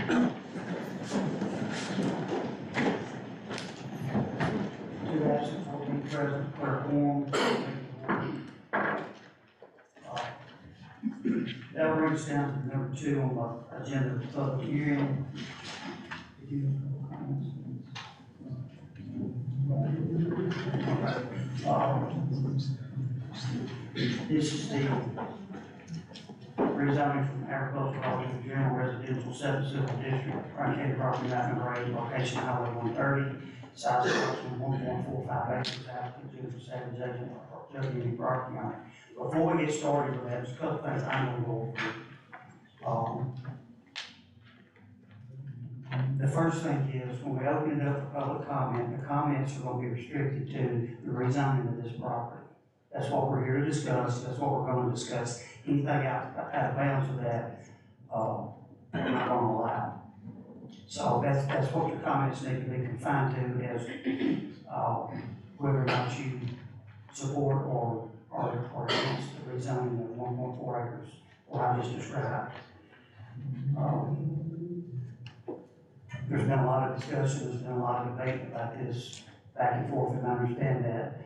Two absent, 14 present, clerk quorum. That brings us down to number 2 on the agenda of the public hearing. Did you have comments? This is the rezoning from agricultural to general residential 7 civil district, truncated property map number 8, location highway 130, size approximately 1.45 acres, applicant Jennifer Savage, agent of WD property owner. Before we get started with that, there's a couple things I'm going to go over. The first thing is, when we open it up for public comment, the comments are going to be restricted to the rezoning of this property. That's what we're here to discuss. That's what we're going to discuss. Anything out of bounds of that, we're not going to allow. So that's what your comments need to be confined to, as whether or not you support or against the rezoning of 1.4 acres, what I just described. There's been a lot of discussion, there's been a lot of debate about this back and forth, and I understand that.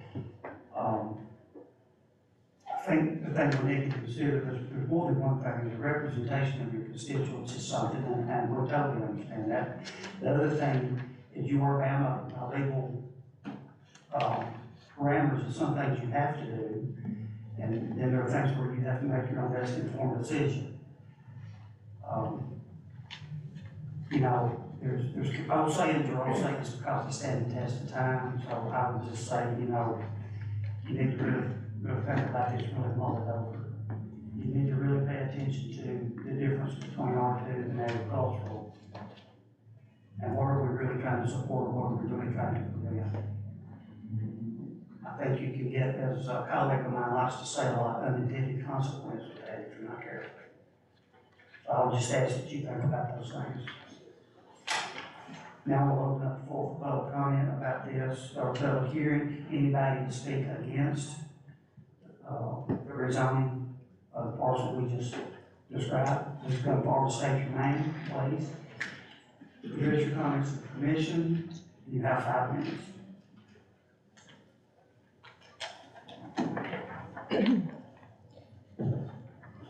I think the thing we need to consider, there's more than one thing, the representation of your constituents is something, and we totally understand that. The other thing is you are bound by legal parameters of some things you have to do, and then there are things where you have to make your own best informed decision. You know, there's old sayings are old sayings because they stand the test of time, so I would just say, you know, you need to really think about this, really mull it over. You need to really pay attention to the difference between R2 and agricultural. And what are we really trying to support, and what are we really trying to prevent? I think you can get, as a colleague of mine likes to say, a lot of unintended consequences with that if you're not careful. So I'll just ask that you think about those things. Now we'll open up the floor for public comment about this, or public hearing. Anybody to speak against the rezoning of the parcel we just described, please come forward and state your name, please. Here's your comments to the commission. You have 5 minutes.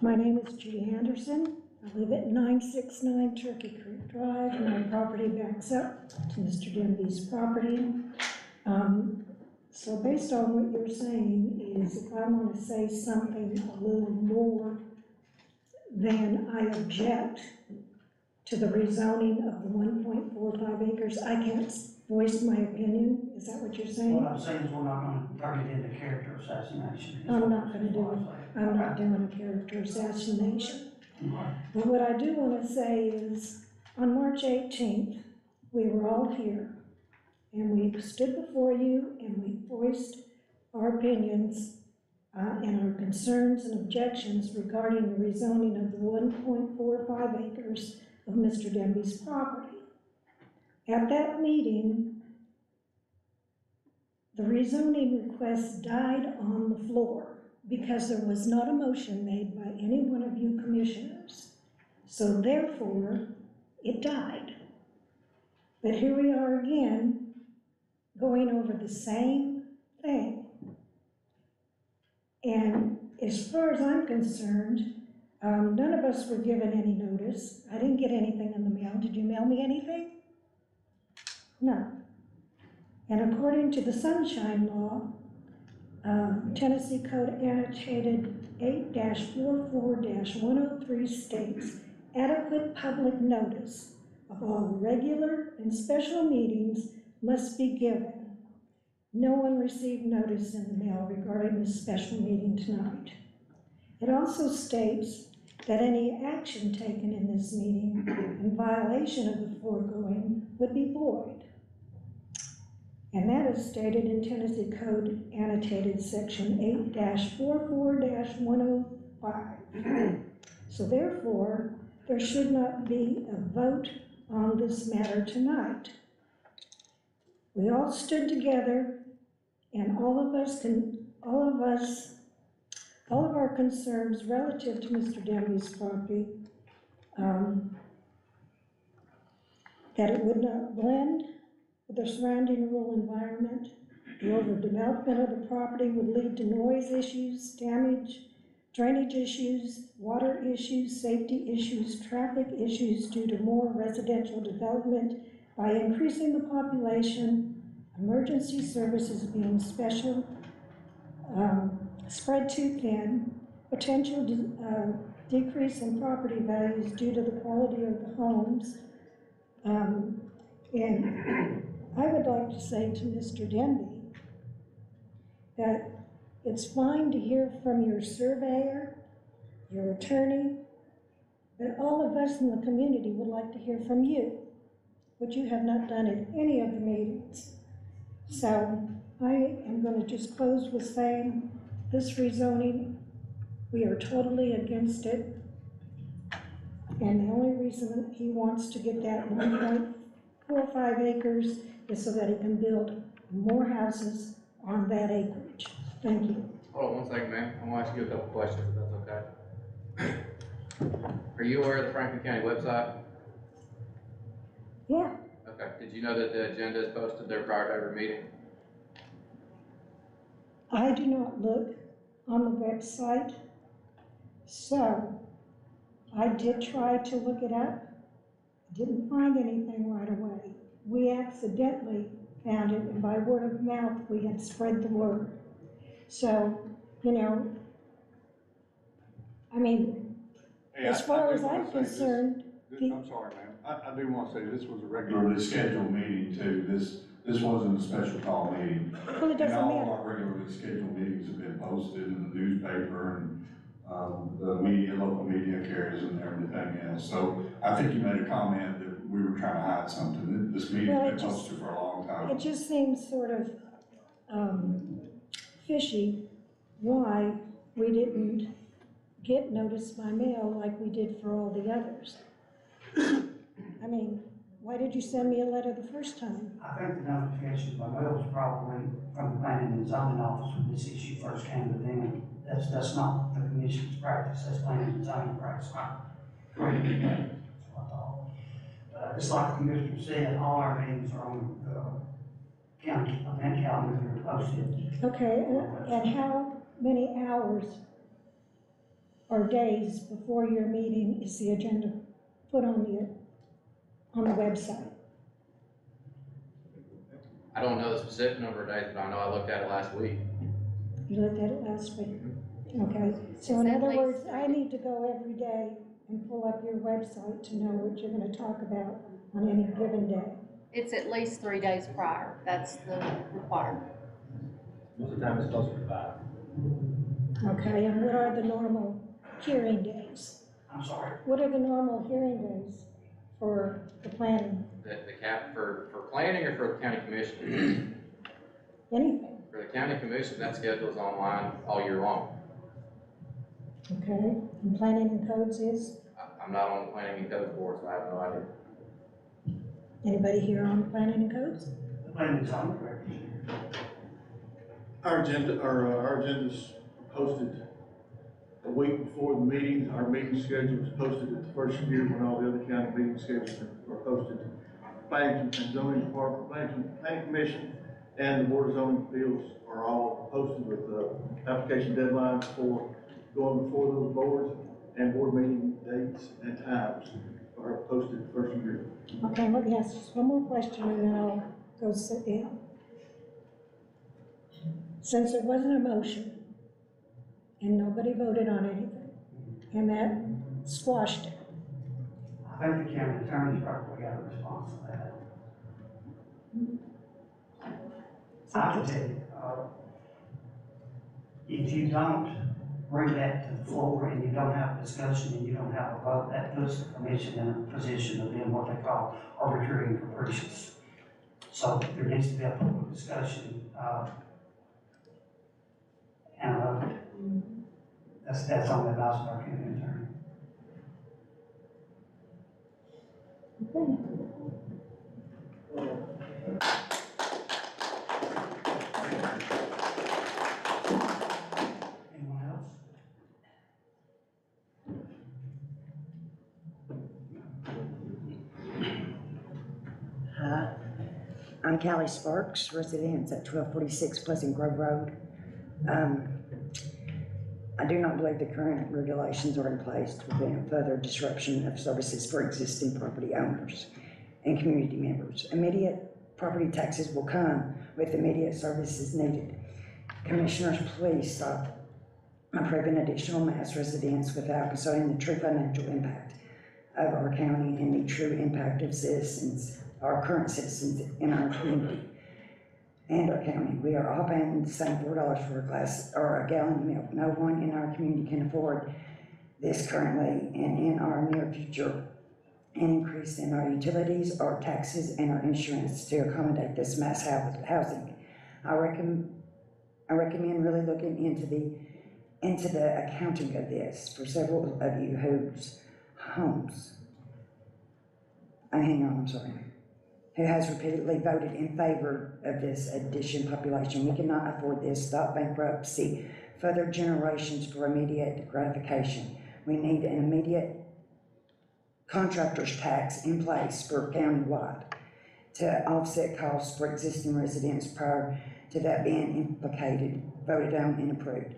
My name is Judy Anderson. I live at 969 Turkey Creek Drive, and my property backs up to Mr. Denby's property. So based on what you're saying is, if I want to say something a little more than I object to the rezoning of the 1.45 acres, I can't voice my opinion. Is that what you're saying? What I'm saying is we're not going to turn it into character assassination. I'm not going to do it. I'm not doing a character assassination. But what I do want to say is, on March 18th, we were all here, and we stood before you, and we voiced our opinions and our concerns and objections regarding the rezoning of the 1.45 acres of Mr. Denby's property. At that meeting, the rezoning request died on the floor, because there was not a motion made by any one of you commissioners. So therefore, it died. But here we are again, going over the same thing. And as far as I'm concerned, none of us were given any notice. I didn't get anything in the mail. Did you mail me anything? No. And according to the Sunshine Law, Tennessee Code Annotated 8-44-103 states, adequate public notice of all regular and special meetings must be given. No one received notice in the mail regarding this special meeting tonight. It also states that any action taken in this meeting in violation of the foregoing would be void. And that is stated in Tennessee Code Annotated Section 8-44-105. So therefore, there should not be a vote on this matter tonight. We all stood together, and all of our concerns relative to Mr. Denby's property that it would not blend with the surrounding rural environment. The overdevelopment of the property would lead to noise issues, damage, drainage issues, water issues, safety issues, traffic issues due to more residential development by increasing the population, emergency services being spread too thin, potential decrease in property values due to the quality of the homes. And I would like to say to Mr. Denby that it's fine to hear from your surveyor, your attorney, but all of us in the community would like to hear from you, which you have not done at any of the meetings. So I am going to just close with saying this rezoning, we are totally against it. And the only reason he wants to get that 1.45 acres is so that he can build more houses on that acreage. Thank you. Hold on one second, ma'am. I want to ask you a couple questions, if that's okay. Are you aware of the Franklin County website? Yeah, Okay. Did you know that the agenda is posted there prior to every meeting? I do not look on the website, so I did try to look it up. Didn't find anything right away. We accidentally found it, and by word of mouth, we had spread the word. So, you know, I mean, Hey, as far I as do wanna I'm say this- concerned, I'm sorry, ma'am. I do want to say this was a regularly scheduled meeting too. This wasn't a special call meeting. well, it doesn't And all of matter. our regularly scheduled meetings have been posted in the newspaper and, the media, local media carries and everything else. So I think you made a comment that we were trying to hide something. This meeting's Well, been posted for a long time. It just seems sort of fishy why we didn't get notice by mail like we did for all the others. I mean, why did you send me a letter the first time? I think the notification by mail was probably from the planning and zoning office when this issue first came to them. That's not the commission's practice, that's planning and zoning practice. Correct me, that's what I thought. It's like the commissioner said, all our meetings are on the county event calendar, they're posted. Okay, and how many hours or days before your meeting is the agenda put on the website? I don't know the specific number of days, but I know I looked at it last week. You looked at it last week? Okay, so in other words, I need to go every day and pull up your website to know what you're gonna talk about on any given day. It's at least 3 days prior. That's the requirement. Most of the time it's closer to 5. Okay, and what are the normal hearing days? I'm sorry. What are the normal hearing days for the planning? The cap for planning or for the county commission? Anything, For the county commission, that schedule is online all year long. okay? And planning and codes is, I'm not on the planning and code board, so I have no idea. anybody here on planning and codes? The planning and zoning director. Our agenda's posted a week before the meetings. Our meeting schedule is posted at the first year when all the other county meeting schedules are posted. Planning and zoning department, planning commission, and the board of zoning appeals are all posted with, application deadlines for going before those boards, and board meeting dates and times are posted the first year. Okay, let me ask just one more question and then I'll go sit down. Since there wasn't a motion and nobody voted on anything, and that squashed it, I think the county attorney's probably got a response to that. I can tell you, if you don't bring that to the floor and you don't have a discussion and you don't have a vote, that puts the commission in a position of being what they call arbitrary and capricious. So there needs to be a public discussion, and a vote. That's on the advice of our county attorney. Anyone else? I'm Callie Sparks, resident at 1246 Pleasant Grove Road. I do not believe the current regulations are in place to prevent further disruption of services for existing property owners and community members. Immediate property taxes will come with immediate services needed. Commissioners, please stop approving additional mass residents without considering the true financial impact of our county and the true impact of citizens, our current citizens in our community and our county. We are all paying the same $4 for a glass or a gallon of milk. No one in our community can afford this currently, and in our near future, an increase in our utilities, our taxes, and our insurance to accommodate this mass housing. I recommend really looking into the accounting of this for several of you whose homes, who has repeatedly voted in favor of this addition population. We cannot afford this. Stop bankruptcy, further generations for immediate gratification. We need an immediate contractor's tax in place for countywide to offset costs for existing residents prior to that being voted on and approved.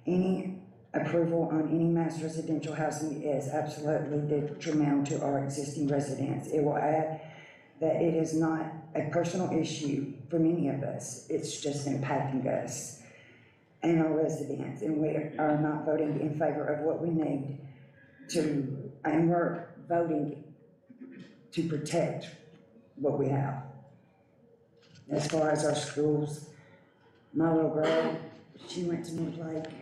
Any approval on any mass residential housing is absolutely detrimental to our existing residents. It will add that it is not a personal issue for many of us. It's just impacting us and our residents, and we are not voting in favor of what we need to, and we're voting to protect what we have. As far as our schools, my little girl, she went to North Lake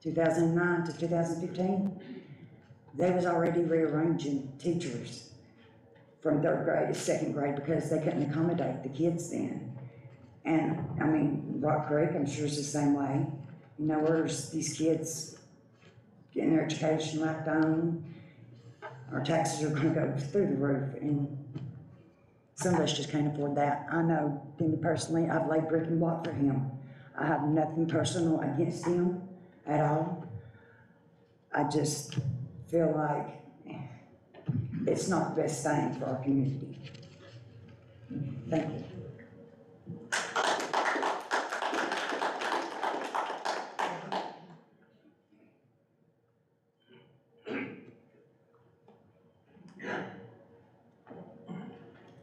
2009 to 2015. They was already rearranging teachers from 3rd grade to 2nd grade because they couldn't accommodate the kids then. And I mean, Rock Creek, I'm sure it's the same way. You know, where's these kids getting their education left on? Our taxes are gonna go through the roof, and some of us just can't afford that. I know, me personally, I've laid brick and block for him. I have nothing personal against him at all. I just feel like it's not the best thing for our community. Thank you.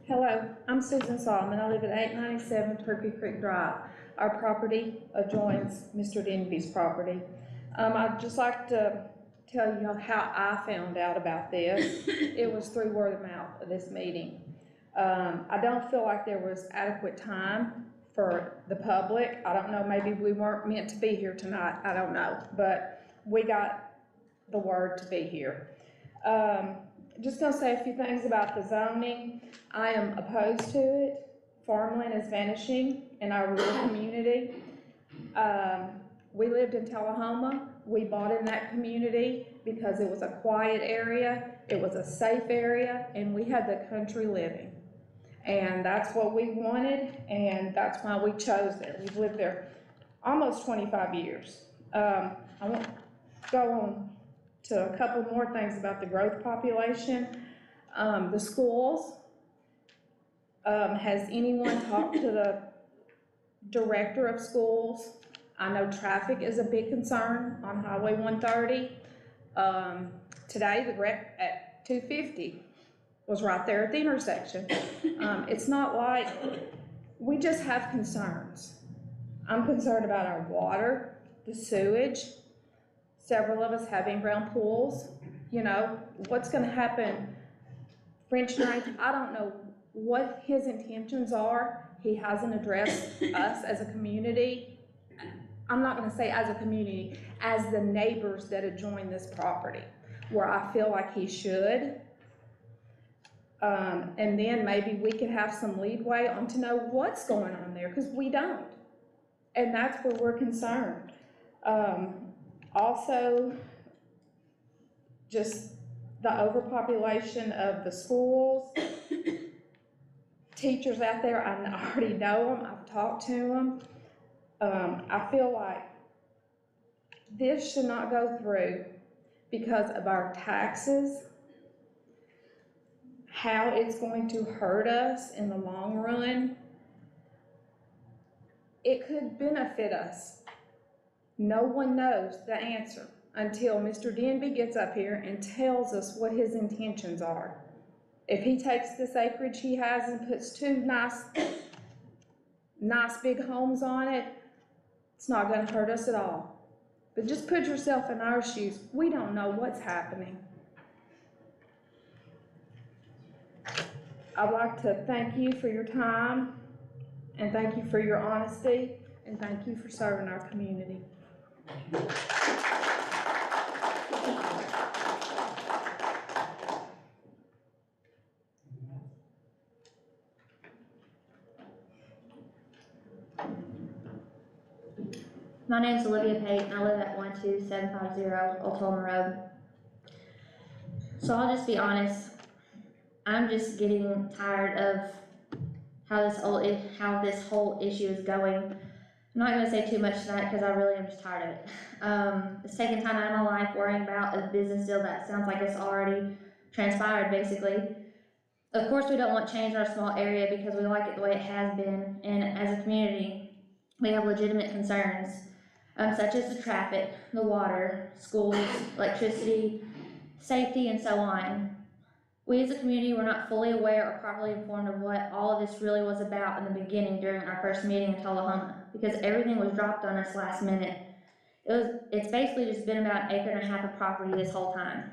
Hello, I'm Susan Solomon. I live at 897 Turkey Creek Drive. Our property adjoins Mr. Denby's property. I'd just like to tell you how I found out about this. It was through word of mouth of this meeting. I don't feel like there was adequate time for the public. I don't know, maybe we weren't meant to be here tonight. I don't know, but we got the word to be here. Just gonna say a few things about the zoning. I am opposed to it. Farmland is vanishing in our rural community. We lived in Tullahoma. We bought in that community because it was a quiet area, it was a safe area, and we had the country living. And that's what we wanted, and that's why we chose it. We've lived there almost 25 years. I won't go on to a couple more things about the growth population. The schools, has anyone talked to the director of schools? I know traffic is a big concern on Highway 130. Today, the wreck at 250 was right there at the intersection. It's not like, we just have concerns. I'm concerned about our water, the sewage. Several of us have in-ground pools. You know, what's gonna happen? French drains, I don't know what his intentions are. He hasn't addressed us as a community. I'm not gonna say as a community, as the neighbors that adjoin this property, where I feel like he should. And then maybe we could have some leadway on to know what's going on there, because we don't. And that's where we're concerned. Also, just the overpopulation of the schools. Teachers out there, I already know them, I've talked to them. I feel like this should not go through because of our taxes. how it's going to hurt us in the long run, it could benefit us. No one knows the answer until Mr. Denby gets up here and tells us what his intentions are. If he takes this acreage he has and puts two nice big homes on it, it's not gonna hurt us at all. But just put yourself in our shoes. We don't know what's happening. I'd like to thank you for your time, and thank you for your honesty, and thank you for serving our community. My name is Olivia Pate, and I live at 12750 Old Tolman Road. So I'll just be honest, I'm just getting tired of how this whole issue is going. I'm not going to say too much tonight because I really am just tired of it. It's taking time out of my life worrying about a business deal that sounds like it's already transpired, basically. Of course, we don't want change in our small area because we like it the way it has been, and as a community, we have legitimate concerns. Such as the traffic, the water, schools, electricity, safety, and so on. We as a community were not fully aware or properly informed of what all of this really was about in the beginning during our first meeting in Tullahoma, because everything was dropped on us last minute. It's basically just been about 1.5 acres of property this whole time.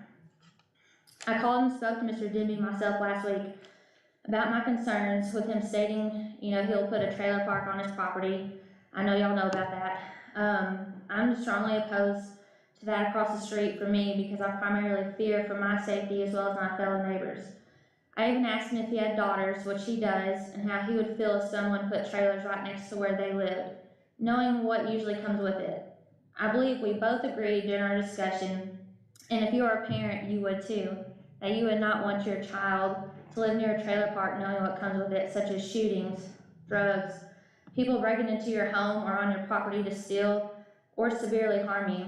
I called and spoke to Mr. Denby myself last week about my concerns with him stating, he'll put a trailer park on his property. I know y'all know about that. I'm strongly opposed to that across the street for me because I primarily fear for my safety as well as my fellow neighbors. I even asked him if he had daughters, which he does, and how he would feel if someone put trailers right next to where they lived, knowing what usually comes with it. I believe we both agreed during our discussion, and if you are a parent, you would too, that you would not want your child to live near a trailer park knowing what comes with it, such as shootings, drugs, people breaking into your home or on your property to steal or severely harm you.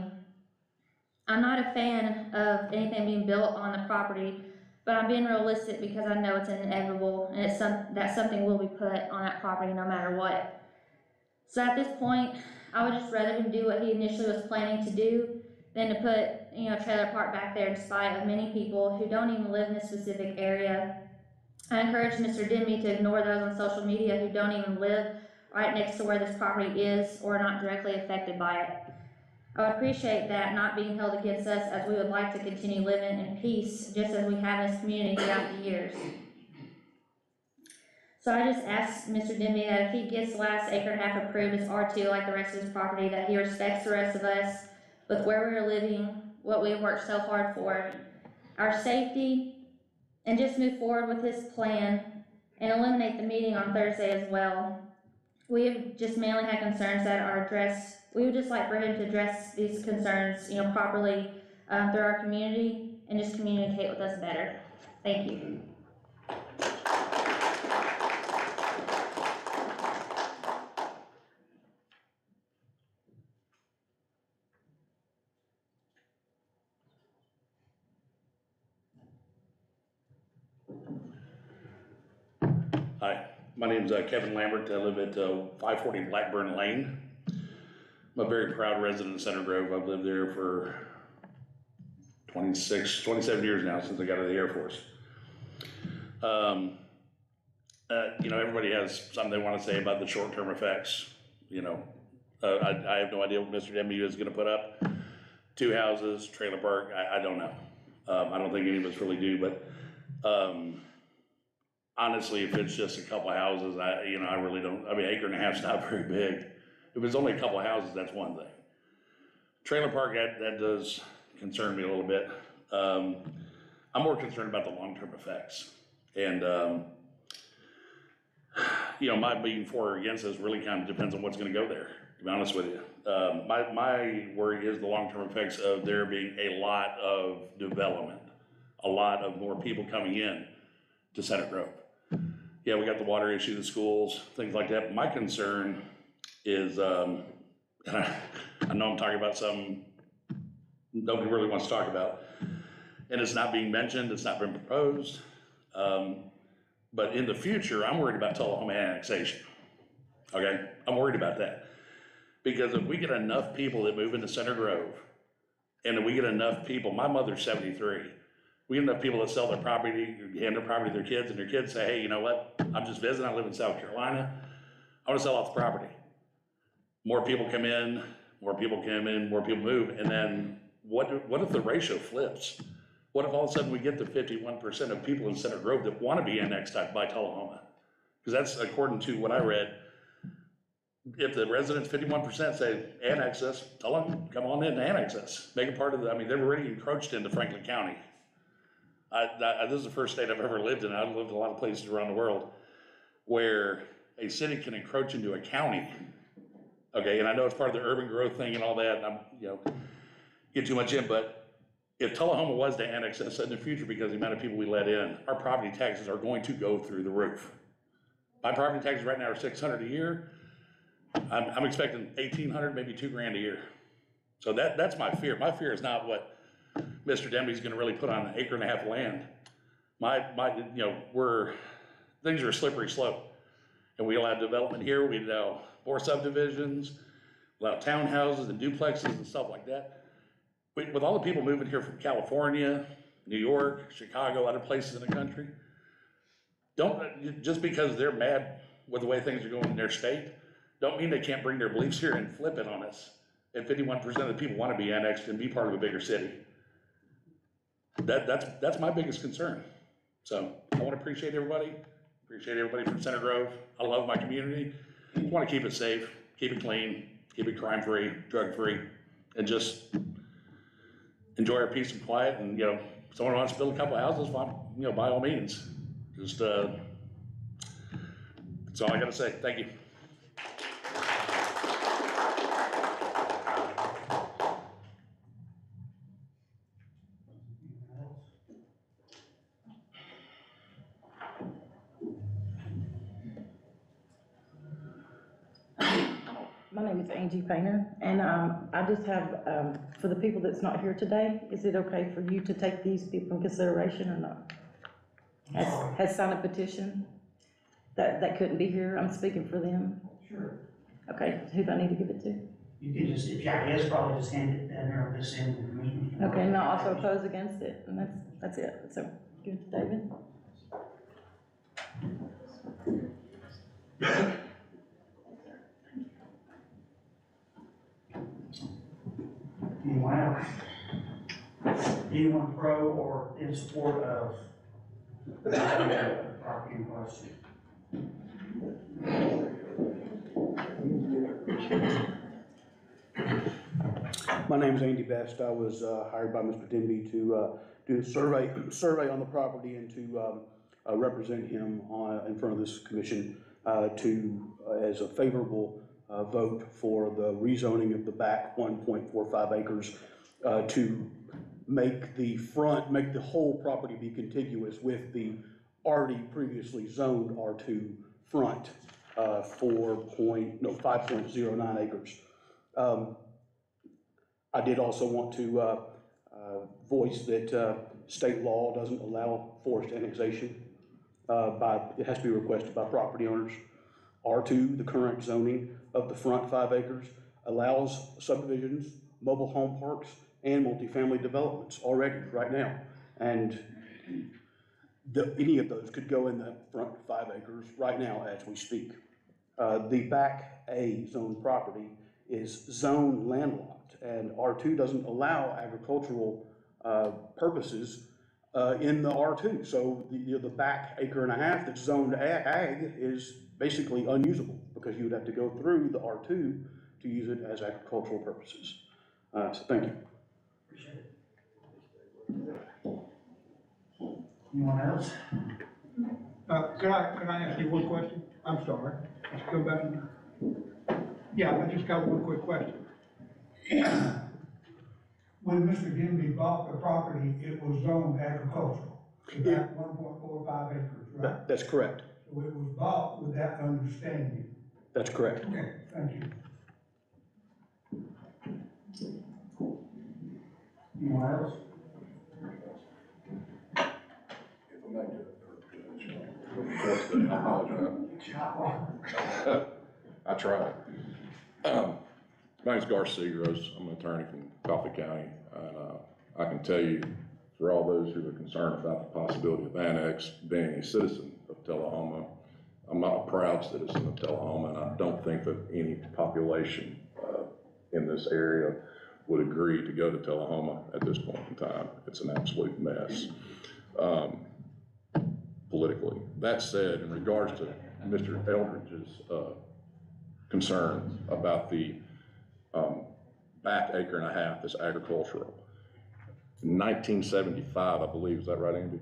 I'm not a fan of anything being built on the property, but I'm being realistic because I know it's inevitable and that something will be put on that property no matter what. So at this point, I would just rather him do what he initially was planning to do than to put, a trailer park back there in spite of many people who don't even live in this specific area. I encourage Mr. Denby to ignore those on social media who don't even live right next to where this property is or are not directly affected by it. I would appreciate that not being held against us, as we would like to continue living in peace just as we have in this community throughout the years. So I just asked Mr. Denby that if he gets the last 1.5 acres approved as R2 like the rest of his property, that he respects the rest of us with where we are living, what we have worked so hard for, our safety, and just move forward with his plan and eliminate the meeting on Thursday as well. We have just mainly had concerns that are addressed. We would just like for him to address these concerns, properly through our community and just communicate with us better. Thank you. Hi, my name's Kevin Lambert. I live at 540 Blackburn Lane. I'm a very proud resident of Center Grove. I've lived there for 27 years now since I got out of the Air Force. Everybody has something they want to say about the short-term effects. I have no idea what Mr. Denby is going to put up. 2 houses, trailer park, I don't know. I don't think any of us really do, but honestly, if it's just a couple of houses, I really don't. 1.5 acres is not very big. If it's only a couple of houses, that's one thing. Trailer park, that does concern me a little bit. I'm more concerned about the long-term effects. And, my being for or against this really kind of depends on what's going to go there, to be honest with you. My worry is the long-term effects of there being a lot of development, a lot of more people coming in to Center Grove. Yeah, we got the water issue, the schools, things like that. My concern is, and I know I'm talking about something nobody really wants to talk about, and it's not being mentioned, it's not been proposed, But in the future, I'm worried about Tullahoma annexation. Okay, I'm worried about that. Because if we get enough people that move into Center Grove, and if we get enough people, my mother's 73, we get enough people that sell their property, hand their property to their kids, and their kids say, hey, you know what, I'm just visiting, I live in South Carolina, I wanna sell off the property. More people come in, more people move, and then what if the ratio flips? What if all of a sudden we get to 51% of people in Center Grove that wanna be annexed by Tullahoma? Because that's according to what I read. If the residents, 51% say annex us, tell them, come on in and annex us. Make it part of the, I mean, they've already encroached into Franklin County. This is the first state I've ever lived in. I've lived in a lot of places around the world where a city can encroach into a county. Okay, and I know it's part of the urban growth thing and all that, and I'm, get too much in, but if Tullahoma was to annex us in the future because of the amount of people we let in, our property taxes are going to go through the roof. My property taxes right now are $600 a year. I'm expecting 1,800, maybe $2,000 a year. So that's my fear. My fear is not what Mr. Demby's gonna really put on an acre and a half of land. Things are a slippery slope. And we allow development here, we allow more subdivisions, allow townhouses and duplexes and stuff like that. With all the people moving here from California, New York, Chicago, other places in the country, just because they're mad with the way things are going in their state, don't mean they can't bring their beliefs here and flip it on us. And 51% of the people want to be annexed and be part of a bigger city. That's my biggest concern. So I want to appreciate everybody from Center Grove. I love my community. I want to keep it safe, keep it clean, keep it crime-free, drug-free, and just enjoy our peace and quiet. And, if someone wants to build a couple of houses, fine, by all means. Just, that's all I got to say. Thank you. My name is Angie Painter, and I just have, for the people that's not here today, is it okay for you to take these people in consideration or not? Has signed a petition that couldn't be here, I'm speaking for them. Sure. Okay, who do I need to give it to? You can just, I guess, probably just hand it down there on this end. Okay, and I'll also oppose against it, and that's it, so give it to David. Anyone else? Anyone pro or in support of the property in question? My name is Andy Best. I was hired by Mr. Denby to do a survey on the property and to represent him in front of this commission as a favorable vote for the rezoning of the back 1.45 acres to make the whole property be contiguous with the already previously zoned R2 front 5.09 acres. I did also want to voice that state law doesn't allow forced annexation. It has to be requested by property owners. R2, the current zoning of the front 5 acres, allows subdivisions, mobile home parks, and multifamily developments already right now. And any of those could go in the front 5 acres right now as we speak. The back A zone property is zone landlocked, and R2 doesn't allow agricultural purposes in the R2. So the back acre and a half that's zoned ag is basically unusable because you would have to go through the R2 to use it as agricultural purposes. So thank you. Appreciate it. Anyone else? Could I ask you one question? I'm sorry. Let's go back. Yeah, I just got one quick question. When Mr. Denby bought the property, it was zoned agricultural, about 1.45 acres, right? That's correct. So it was bought with that understanding. That's correct. Okay, thank you. Anyone else? today, I apologize. I tried. My name's Garth Seagross, I'm an attorney from Coffee County, and I can tell you, for all those who are concerned about the possibility of annex, being a citizen of Tullahoma, I'm not a proud citizen of Tullahoma, and I don't think that any population in this area would agree to go to Tullahoma at this point in time. It's an absolute mess, politically. That said, in regards to Mr. Eldridge's concerns about the back acre and a half that's agricultural. In 1975, I believe, is that right, Andy?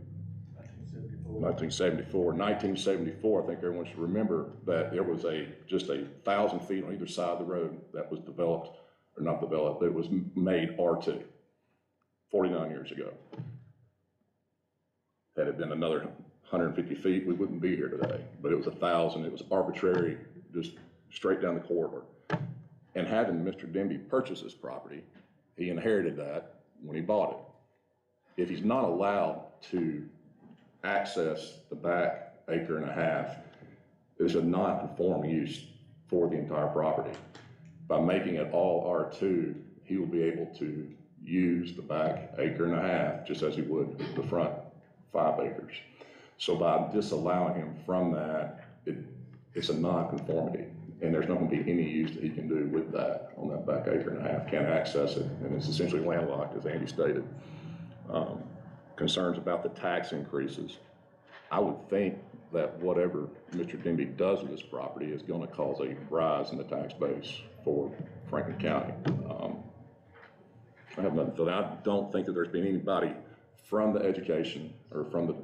1974. 1974, I think everyone should remember that there was just 1,000 feet on either side of the road that was developed, or not developed, it was made R2, 49 years ago. Had it been another 150 feet, we wouldn't be here today, but it was 1,000, it was arbitrary, just straight down the corridor. And having Mr. Denby purchase this property, he inherited that when he bought it. If he's not allowed to access the back acre and a half, it's a non-conforming use for the entire property. By making it all R2, he will be able to use the back acre and a half just as he would the front 5 acres. So by disallowing him from that, it's a non-conformity, and there's not going to be any use that he can do with that on that back acre and a half. Can't access it, and it's essentially landlocked, as Andy stated. Concerns about the tax increases. I would think that whatever Mr. Denby does with this property is going to cause a rise in the tax base for Franklin County. I have nothing for that. I don't think that there's been anybody from the education or from the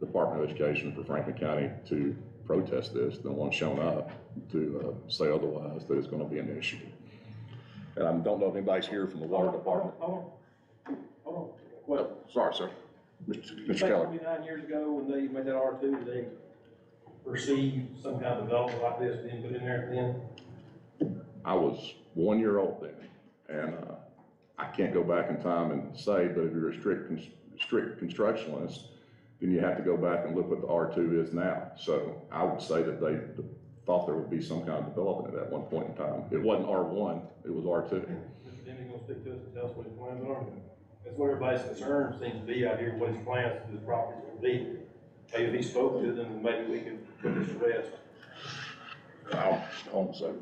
Department of Education for Franklin County to protest this. No one's shown up to say otherwise, that it's going to be an issue. And I don't know if anybody's here from the water department. Hold on. Well, Sorry, sir. Mr. Keller. 49 years ago, when they made that R2, did they perceive some kind of development like this being put in there then? I was 1 year old then, and I can't go back in time and say, but if you're a strict constructionist, then you have to go back and look what the R2 is now. So I would say that they thought there would be some kind of development at one point in time. It wasn't R1, it was R2. Mr. Denby gonna speak to us and tell us what his plans are? That's what everybody's concern seems to be out here, what his plans for this property will be. Maybe if he spoke to them, maybe we can put this to rest. Hold on a second.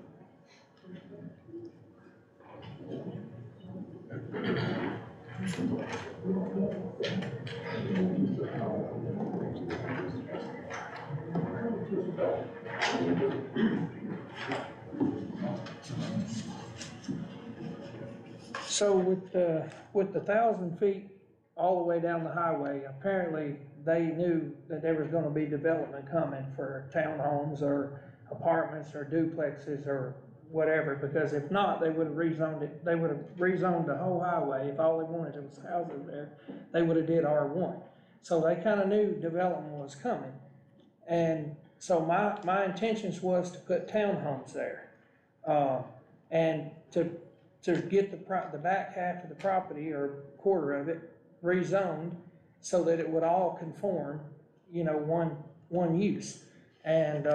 So with the 1,000 feet all the way down the highway, apparently they knew that there was gonna be development coming for townhomes or apartments or duplexes or whatever, because if not, they would have rezoned it, they would have rezoned the whole highway. If all they wanted was houses there, they would have did R1. So they kinda knew development was coming. And so my intentions was to put townhomes there. And to get the back half of the property, or quarter of it, rezoned so that it would all conform, one use. And,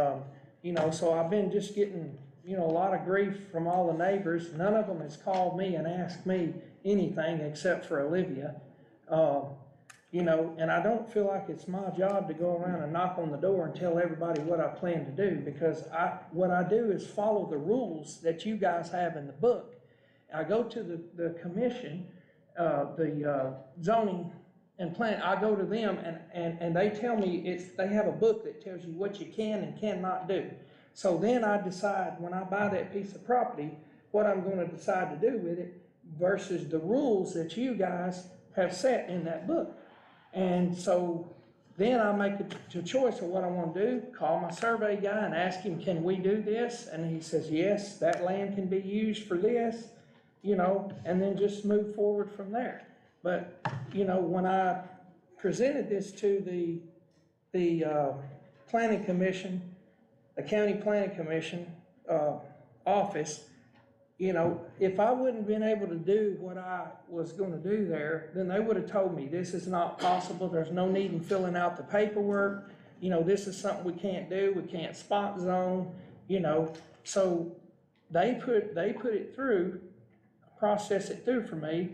so I've been just getting, a lot of grief from all the neighbors. None of them has called me and asked me anything except for Olivia. And I don't feel like it's my job to go around and knock on the door and tell everybody what I plan to do, because what I do is follow the rules that you guys have in the book. I go to the commission, the zoning and plan, I go to them and they tell me they have a book that tells you what you can and cannot do. So then I decide, when I buy that piece of property, what I'm gonna decide to do with it versus the rules that you guys have set in that book. And so then I make the choice of what I want to do, call my survey guy and ask him, can we do this? And he says, yes, that land can be used for this, and then just move forward from there. But, when I presented this to the planning commission, the county planning commission office, if I wouldn't have been able to do what I was gonna do there, then they would have told me, this is not possible, there's no need in filling out the paperwork, you know, this is something we can't do, we can't spot zone, you know. So they put it through, process it through for me,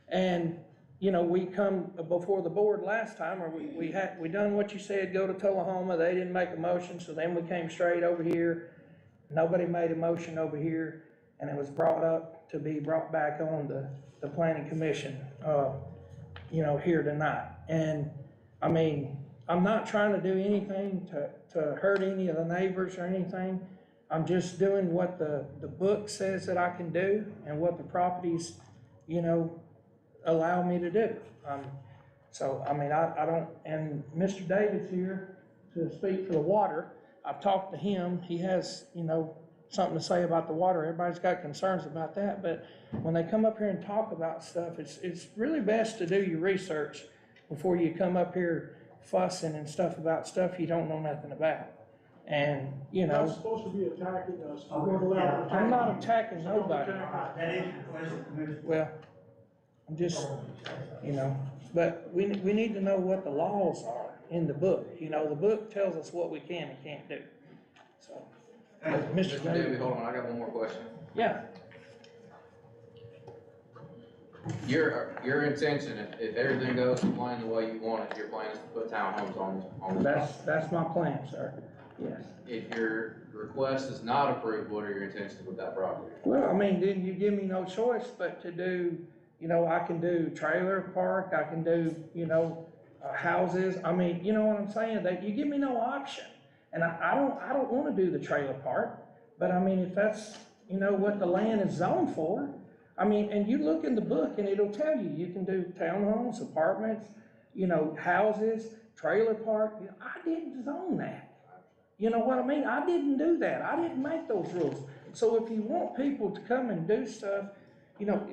and, you know, we come before the board last time, or we done what you said, go to Tullahoma, they didn't make a motion, so then we came straight over here. Nobody made a motion over here, and it was brought up to be brought back on the planning commission, you know, here tonight. And, I mean, I'm not trying to do anything to hurt any of the neighbors or anything. I'm just doing what the book says that I can do and what the properties, you know, allow me to do. So, I mean, I don't, and Mr. Davis here to speak for the water. I've talked to him, he has, you know, something to say about the water, everybody's got concerns about that, but when they come up here and talk about stuff, it's really best to do your research before you come up here fussing and stuff about stuff you don't know nothing about. And, you know. You're not supposed to be attacking us. I'm not attacking nobody. That is your question, Commissioner. Well, I'm just, you know, but we need to know what the laws are in the book. You know, the book tells us what we can and can't do. So, Mr. David, hold on, I got one more question. Yeah. Your intention, if everything goes to plan the way you want it, your plan is to put townhomes on this. That's my plan, sir. Yes. If your request is not approved, what are your intentions with that property? Well, I mean, then you give me no choice but to do, you know, I can do trailer park, I can do, you know, houses. I mean, you know what I'm saying? That you give me no option. And I don't want to do the trailer park, but I mean, if that's, you know, what the land is zoned for, I mean, and you look in the book and it'll tell you, you can do townhomes, apartments, you know, houses, trailer park. You know, I didn't zone that. You know what I mean? I didn't do that. I didn't make those rules. So if you want people to come and do stuff, you know,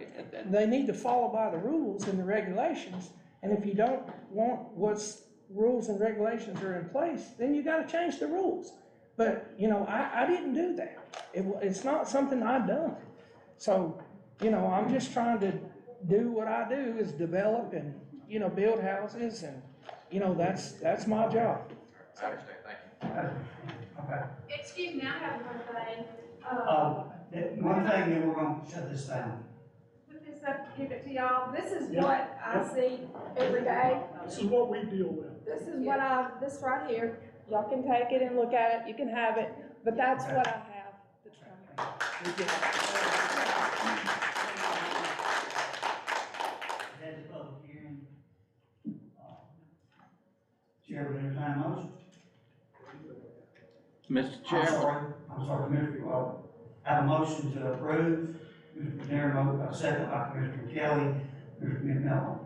they need to follow by the rules and the regulations. And if you don't want what's rules and regulations are in place, then you gotta change the rules. But, you know, I didn't do that. It's not something I've done. So, you know, I'm just trying to do what I do is develop and, you know, build houses and, you know, that's my job. I understand, thank you. Okay. Excuse me, I have one thing. One thing, then we're gonna shut this down. Put this up, give it to y'all. This is what I see every day. This is what we deal with. This is what this right here. Y'all can take it and look at it, you can have it, but that's what I have that's coming. That's a public hearing. Chair, would entertain a motion? Mr. Chairman. I'm sorry, Commissioner, I have a motion to approve, Mr. Darren, a second by Commissioner Kelly, Mr. McMillan.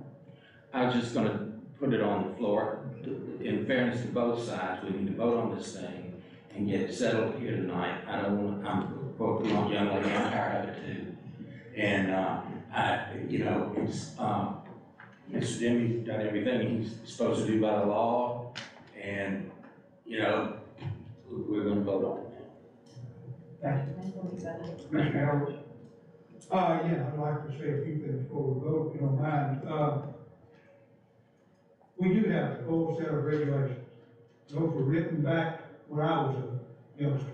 I was just gonna put it on the floor. In fairness to both sides, we need to vote on this thing and get it settled here tonight. I don't want, I'm, quote, the young lady, I'm tired of it too. And, you know, it's, Mr. Demi's done everything he's supposed to do by the law, and, you know, we're gonna vote on it now. Thank you. Mr. Harold? Yeah, I'd like to say a few things before we vote, if you don't mind. We do have a full set of regulations. Those were written back when I was a youngster.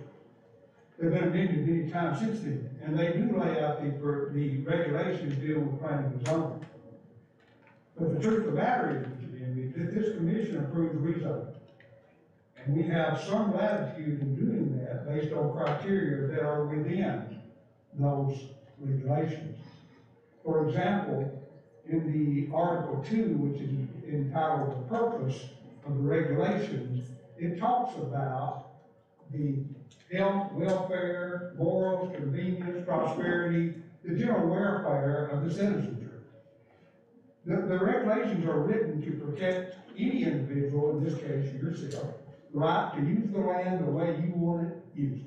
They've been amended many times since then, and they do lay out the regulations dealing with planning and zoning. But the truth of the matter is, Mr. Denby, that this commission approves rezoning. And we have some latitude in doing that based on criteria that are within those regulations. For example, in the Article 2, which is entitled The Purpose of the Regulations, it talks about the health, welfare, morals, convenience, prosperity, the general welfare of the citizenry. The regulations are written to protect any individual, in this case yourself, right to use the land the way you want it used,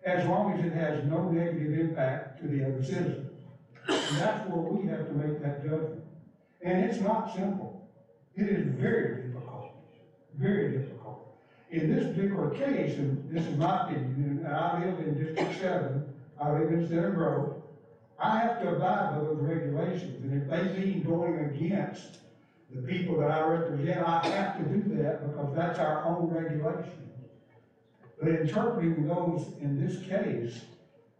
as long as it has no negative impact to the other citizens. And that's where we have to make that judgment. And it's not simple. It is very difficult, very difficult. In this particular case, and this is my opinion, and I live in District 7, I live in Center Grove, I have to abide by those regulations. And if they mean going against the people that I represent, I have to do that because that's our own regulation. But interpreting those in this case,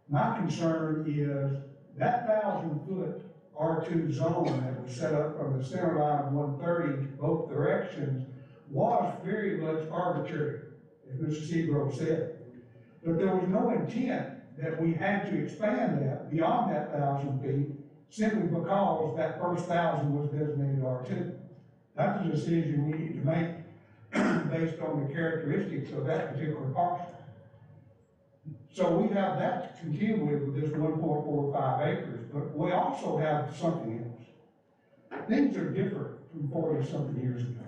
my concern is that 1,000-foot R2 zone that was set up from the center line of 130 both directions was very much arbitrary, as Mr. Seagrove said. But there was no intent that we had to expand that beyond that 1,000 feet simply because that first 1,000 was designated R2. That's a decision we need to make based on the characteristics of that particular parcel. So we have that to contend with this 1.45 acres, but we also have something else. Things are different from 40-something years ago.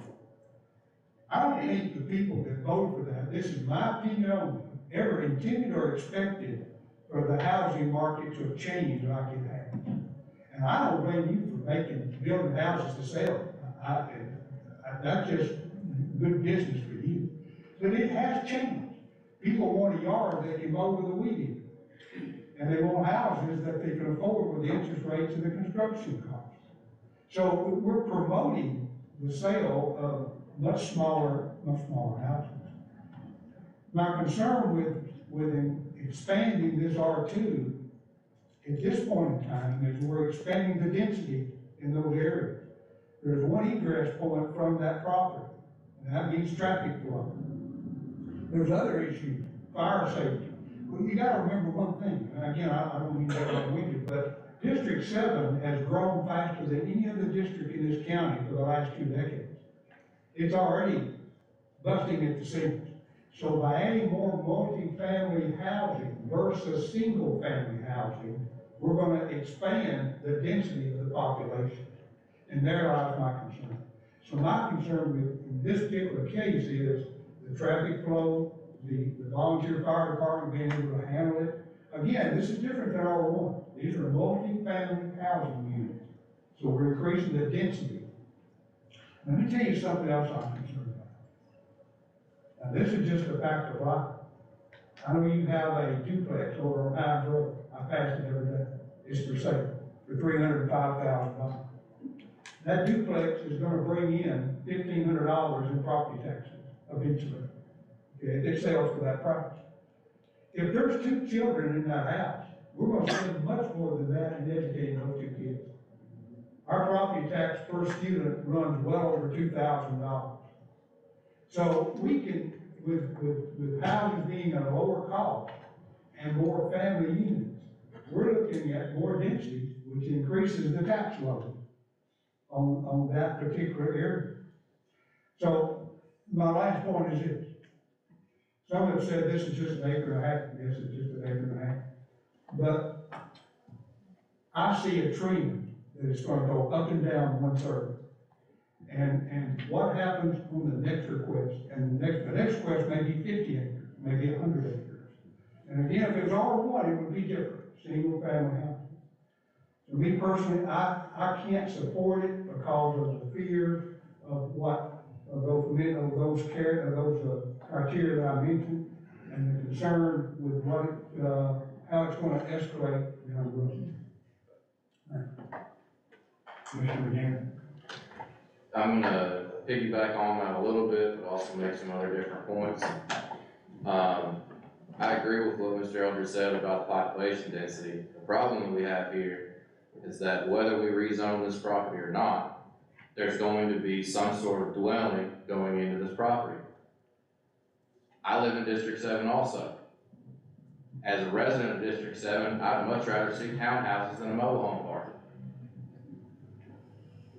I don't think the people that voted for that, this is my opinion only, ever intended or expected for the housing market to have changed like it has. And I don't blame you for building houses to sell. That's just good business for you. But it has changed. People want a yard they can mow with a weed eater. And they want houses that they can afford with the interest rates and the construction costs. So we're promoting the sale of much smaller houses. My concern with expanding this R2 at this point in time is we're expanding the density in those areas. There's one egress point from that property, and that means traffic flow. There's other issues, fire safety. Well, you gotta remember one thing, and again, I don't mean to get long-winded, but District 7 has grown faster than any other district in this county for the last 2 decades. It's already busting at the seams. So by adding more multi-family housing versus single-family housing, we're gonna expand the density of the population. And there lies my concern. So my concern in this particular case is the traffic flow, the volunteer fire department being able to handle it. Again, this is different than R1. These are multi-family housing units. So we're increasing the density. Let me tell you something else I'm concerned about. Now, this is just a fact of life. I know you have a duplex over on Hines Road. I pass it every day. It's for sale for $305,000. That duplex is gonna bring in $1,500 in property taxes eventually. Okay, if it sells for that price. If there's 2 children in that house, we're gonna spend much more than that in educating those 2 kids. Our property tax per student runs well over $2,000. So we can, with houses being at a lower cost and more family units, we're looking at more density, which increases the tax load on that particular area. So my last point is this. Some have said this is just an acre and a half. Yes, it's just an acre and a half. But I see a trend that is going to go up and down 1/3. And what happens on the next request? And the next request may be 50 acres, maybe 100 acres. And again, if it was R1, it would be different, single family housing. So me personally, I can't support it because of the fear of those criteria that I mentioned, and the concern with how it's going to escalate down the road. Commissioner McGann. I'm gonna piggyback on that a little bit, but also make some other different points. I agree with what Mr. Elder said about the population density. The problem that we have here is that whether we rezone this property or not, there's going to be some sort of dwelling going into this property. I live in District 7 also. As a resident of District 7, I'd much rather see townhouses than a mobile home park.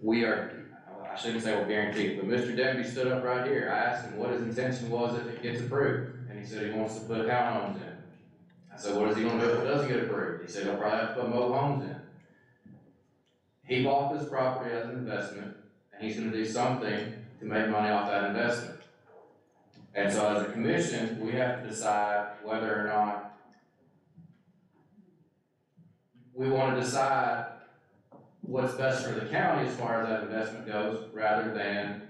I shouldn't say we're guaranteed, but Mr. Denby stood up right here. I asked him what his intention was if it gets approved, and he said he wants to put townhomes in. I said, what is he gonna do if it doesn't get approved? He said he'll probably have to put mobile homes in. He bought this property as an investment, and he's gonna do something to make money off that investment. And so as a commission, we have to decide whether or not we wanna decide what's best for the county as far as that investment goes, rather than,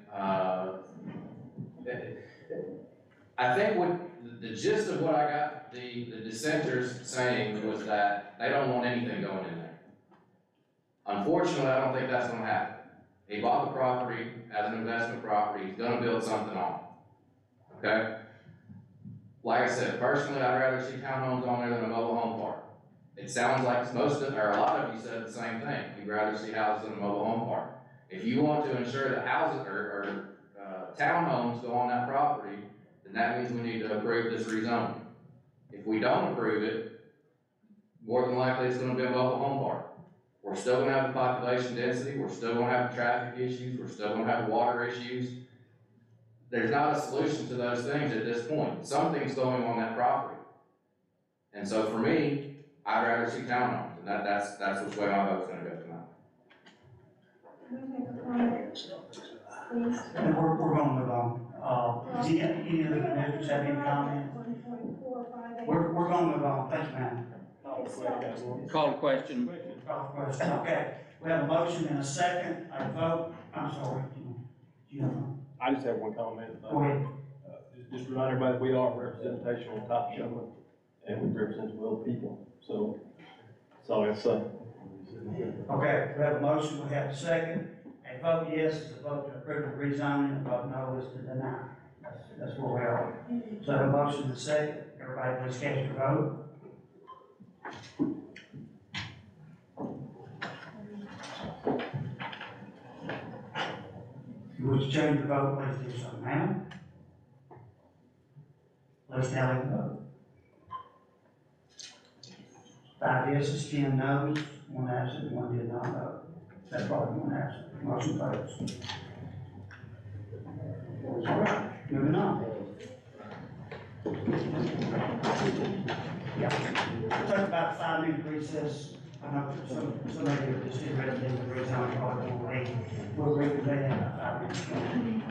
I think what, the gist of what I got the dissenters saying was that they don't want anything going in there. Unfortunately, I don't think that's gonna happen. He bought the property as an investment property, he's gonna build something on it, okay? Like I said, personally, I'd rather see townhomes on there than a mobile home park. It sounds like most of, or a lot of you said the same thing, you'd rather see houses than a mobile home park. If you want to ensure that houses or townhomes go on that property, then that means we need to approve this rezoning. If we don't approve it, more than likely it's gonna be a mobile home park. We're still gonna have the population density, we're still gonna have the traffic issues, we're still gonna have water issues. There's not a solution to those things at this point. Something's going on that property. And so for me, I'd rather see townhomes, and that's which way my vote's gonna go tonight. And we're gonna move on. Does any other commissioners have any comments? We're gonna move on. Thank you, ma'am. Call the question. Call the question. Okay. We have a motion and a second. A vote. I'm sorry. Do you have one? I just have one comment. Go ahead. Just remind everybody, that we are representation on top of government, and we represent the will of people, so that's all I have to say. Okay, we have a motion, we have a second. A vote yes is a vote to approve the rezoning, a vote no is to deny. That's where we are. So I have a motion and a second. Everybody please cast your vote. If you wish to change your vote, please do so now. Please tally the vote. 5 yeses, 10 noes, 1 absent, 1 did not vote. That's probably 1 absent. Motion fails. All right, moving on. Yeah, we'll take about a 5-minute recess. I know some of you are just getting ready to do the rezoning, probably won't wait. We'll reconvene in about 5 minutes.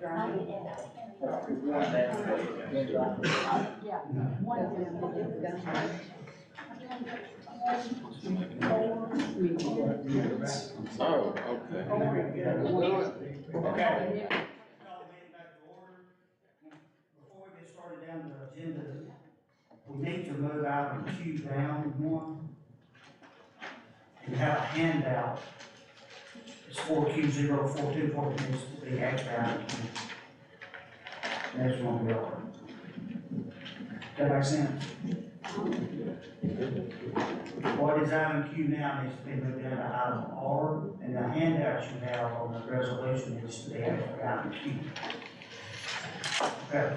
Oh, okay. Okay. Before we get started down the agenda, we need to move out of Q down one and have a handout. It's 4Q04242 needs to be X out. That's one we are. That makes sense? What is item Q now needs to be moved down to item R, and the handout you have on the resolution needs to be X item Q. Okay.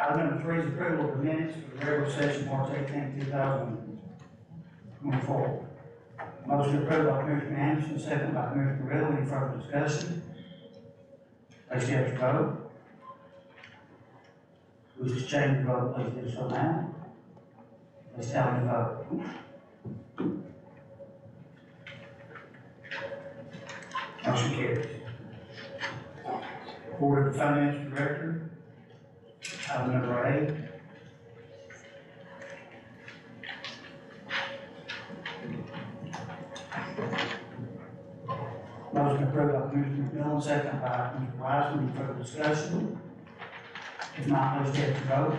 Item number 3 is approval of the minutes for the regular session March 18, 2024. Motion approved by Commissioner Anderson, second by Commissioner Riddle. Any further discussion? Please cast your vote. Wish to change your vote, please do so now. Please tell me the vote. Motion carries. Report of the Finance Director, item number 8. Motion approved by Commissioner McMillan, second by Commissioner Wiseman. Any further discussion? If not, please take your vote.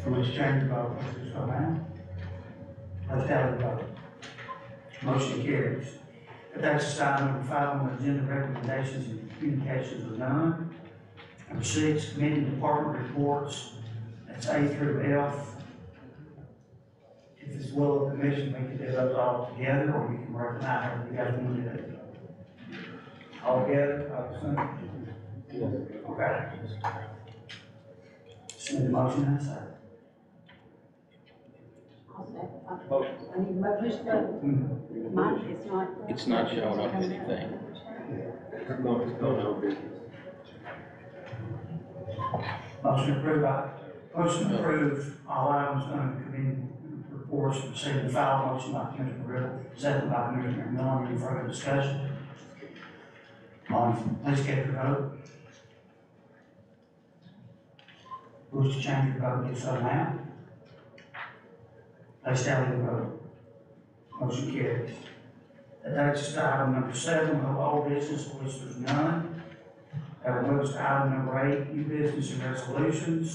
Please change your vote, please do so now. Please tally the vote. Motion carries. That takes us to item number 5 on the agenda, recommendations and communications with none. Number 6, committee and department reports. That's A through F. If it's will of the commission, we can do those all together, or you can break them out, however you guys want to do it. All together, obviously? Yes. Okay. Send the motion in a second. I need a motion, but mine is not. It's not showing up anything. Motion approved, all items under committee reports received and filed. Motion by Commissioner Riddle, second by Commissioner McMillan. Any further discussion? Please take your vote. Wish to change your vote, do so now. Please tally the vote. Motion carries. That takes us to item number 7, no old business, which there's none. That will move us to item number 8, new business and resolutions.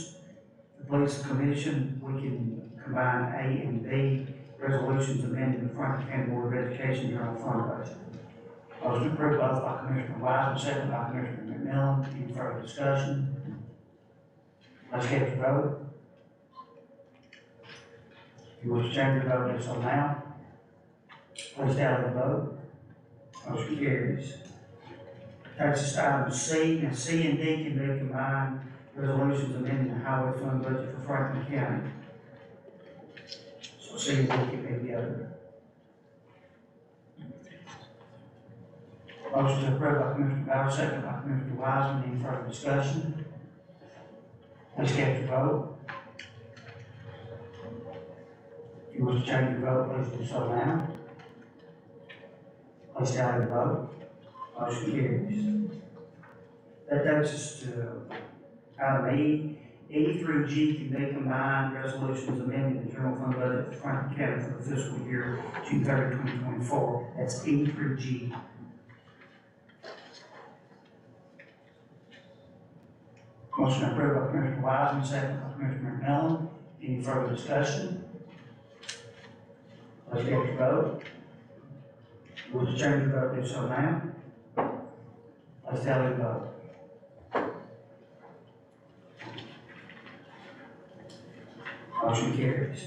The police commission, we can combine A and B, resolutions amending the Franklin County Board of Education general fund budget. Motion approved both by Commissioner Wiseman, second by Commissioner McMillan. Any further discussion? Let's get your vote. If you wish to change your vote, do so now. Please tally the vote. Motion carries. Takes us to item C, and C and D can be combined, resolutions amending the highway fund budget for Franklin County. So C and D can be together. Motion is approved by Commissioner Bowers, second by Commissioner Wiseman. Any further discussion? Please cast your vote. If you wish to change your vote, please do so now. Please tally the vote. Motion carries. That takes us to item E. E through G can be combined, resolutions amending the general fund budget for Franklin County for the fiscal year June 30, 2024. That's E through G. Motion approved by Commissioner Wiseman, second by Commissioner McMillan. Any further discussion? Let's get your vote. Would you change your vote, do so now? Let's tally the vote. Motion carries.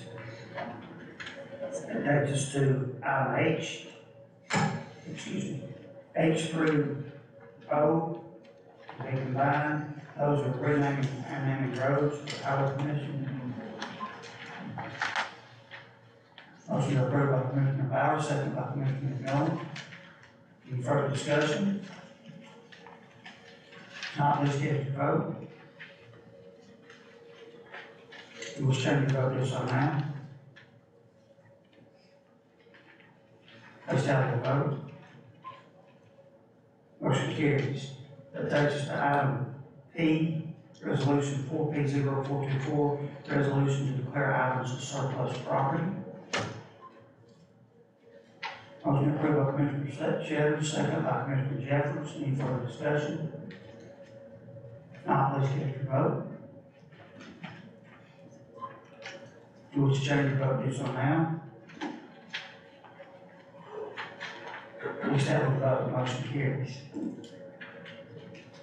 That takes us to item H. Excuse me. H through O, they combined. Those are renaming and naming roads for Highway Commission. Motion approved by Commissioner Bowers, second by Commissioner McMillan. Any further discussion? Not, please cast your vote. You will change your vote, do so now. Please tally the vote. Motion carries. That takes us to item P, resolution 4P0424, resolution to declare items as surplus property. Motion approved by Commissioner Shedder, second by Commissioner Jeffers. Any further discussion? If not, please cast your vote. If you wish to change your vote, do so now. Please have a vote. Motion carries.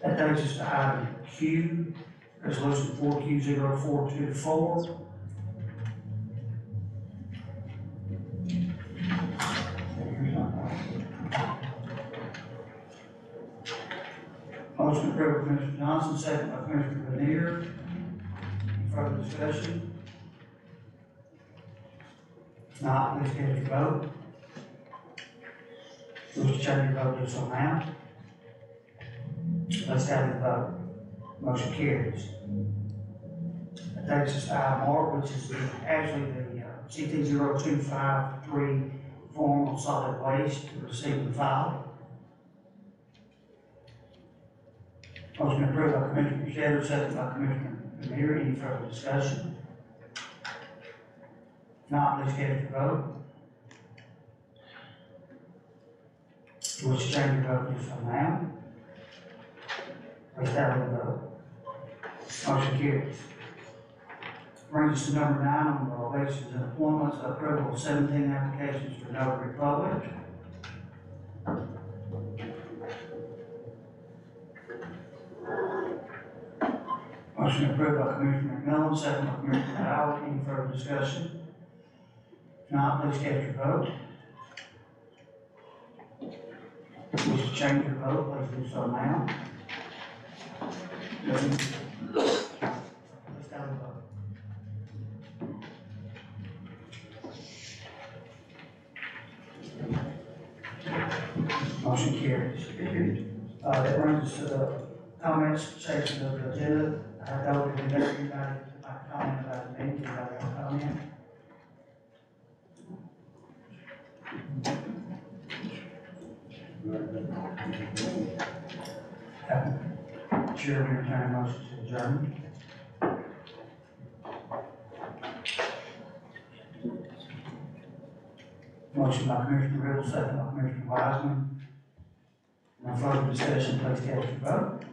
That takes us to item Q, resolution 4Q0424. Motion approved by Commissioner Johnson, second by Commissioner Lanier. Any further discussion? If not, please cast your vote. If you wish to change your vote, do so now. Let's have the vote. Motion carries. That takes us to item R, which is actually the CT0253 form on solid waste to receive and file. Motion approved by Commissioner Shedder, second by Commissioner Lanier. Any further discussion? If not, please cast your vote. If you wish to change your vote, do so now. Please have the vote. Motion carries. Brings us to number 9 on the elections and appointments, approval of 17 applications for notary public. Motion approved by Commissioner McMillan, second by Commissioner Howard. Any further discussion? If not, please cast your vote. If you wish to change your vote, please do so now. Please have the vote. Motion carries. That brings us to the comments section of the agenda. I don't think anybody like to comment about the meeting. Anybody have a comment? Chair, we entertain a motion to adjourn. Motion by Commissioner Riddle, second by Commissioner Wiseman. No further discussion, please cast your vote.